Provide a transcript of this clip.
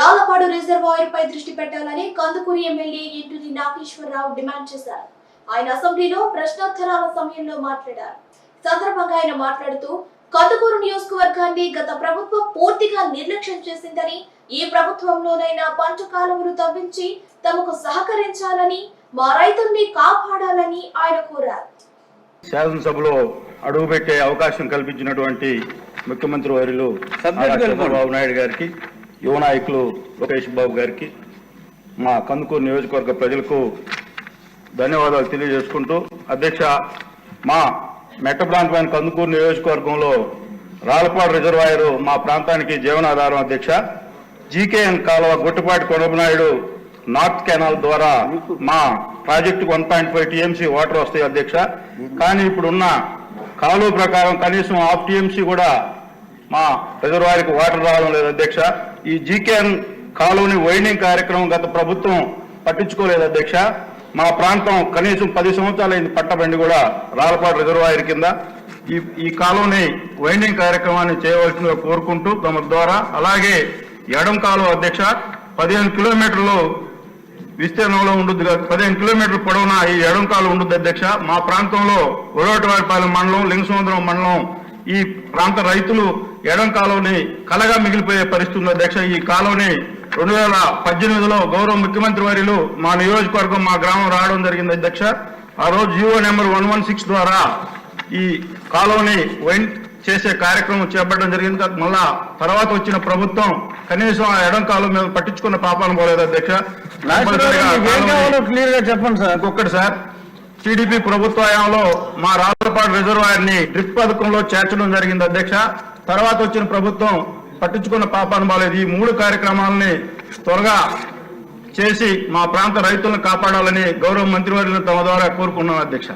Rallapadu reservoir పై దృష్టి పెట్టాలని Kandukur MLA Enturi Nageswararao demand చేశారు. ఆయన అసెంబ్లీలో ప్రశ్నోత్తరాల సమయంలో మాట్లాడారు. సందర్భంగా ఆయన మాట్లాడుతూ కందుకూరు నియోజకవర్గాన్ని గత ప్రభుత్వం పూర్తిగా నిర్లక్ష్యం చేసిందని, ఈ ప్రభుత్వంలోనైనా పంచకాలువలు తవ్వించి తమకు సహకరించాలని, మా రైతుల్ని కాపాడాలని ఆయన కోరారు. శాసనసభలో అడుగుపెట్టే అవకాశం కల్పించినటువంటి ముఖ్యమంత్రి వర్యులు చంద్రబాబు నాయుడు గారికి, యువ నాయకులు లోకేష్ బాబు గారికి, మా కందుకూరు నియోజకవర్గ ప్రజలకు ధన్యవాదాలు తెలియజేసుకుంటూ, అధ్యక్ష, మా మెట్ట ప్రాంతమైన కందుకూరు నియోజకవర్గంలో రాళ్లపాడు రిజర్వాయర్ మా ప్రాంతానికి జీవనాధారం. అధ్యక్ష, జీకేఎన్ కాలువ గొట్టుపాటి కొడబనాయుడు నార్త్ కెనాల్ ద్వారా మా ప్రాజెక్టుకు 1.5 టీఎంసీ వాటర్ వస్తాయి. అధ్యక్ష, కానీ ఇప్పుడున్న కాలువ ప్రకారం కనీసం 1/2 టీఎంసీ కూడా మా రిజర్వాయర్కి వాటర్ రావడం లేదు. అధ్యక్ష, ఈ జీకేఎన్ కాలువని వైండింగ్ కార్యక్రమం గత ప్రభుత్వం పట్టించుకోలేదు. అధ్యక్ష, మా ప్రాంతం కనీసం 10 సంవత్సరాలైంది పట్టబండి కూడా రాళ్లపాడు రిజర్వాయర్ కింద ఈ కాలువని వైండింగ్ కార్యక్రమాన్ని చేయవలసిందిగా కోరుకుంటూ తమ ద్వారా, అలాగే ఎడం కాలువ అధ్యక్ష 15 కిలోమీటర్లు విస్తీర్ణంలో ఉంటుంది, 15 కిలోమీటర్ల పొడవున ఈ ఎడం కాలువ ఉంటుంది. అధ్యక్ష, మా ప్రాంతంలో ఉరవటివారిపాలెం మండలం, లింగసముద్రం మండలం ఈ ప్రాంత రైతులు ఎడం కాలువని కలగా మిగిలిపోయే పరిస్థితి ఉంది. అధ్యక్ష, ఈ కాలువని 2018లో గౌరవ ముఖ్యమంత్రి వర్యులు మా నియోజకవర్గం, మా గ్రామం రావడం జరిగింది. అధ్యక్ష, ఆ రోజు జీవో నెంబర్ 116 ద్వారా ఈ కాలువని వైండ్ చేసే కార్యక్రమం చేపట్టడం జరిగింది. మళ్ళా తర్వాత వచ్చిన ప్రభుత్వం కనీసం ఆ ఎడం కాలువ మీద పట్టించుకున్న పాపాలను పోలేదు. అధ్యక్ష, క్లియర్ గా చెప్పండి సార్. ఇంకొకటి సార్, టీడీపీ ప్రభుత్వ హయాంలో మా రాళ్లపాడు రిజర్వాయర్ ని డ్రిప్ పథకంలో చేర్చడం జరిగింది. అధ్యక్ష, తర్వాత వచ్చిన ప్రభుత్వం పట్టించుకున్న పాపాను బాలేదు. ఈ 3 కార్యక్రమాలని త్వరగా చేసి మా ప్రాంత రైతులను కాపాడాలని గౌరవ మంత్రివర్యులను తమ ద్వారా కోరుకున్నాం. అధ్యక్ష.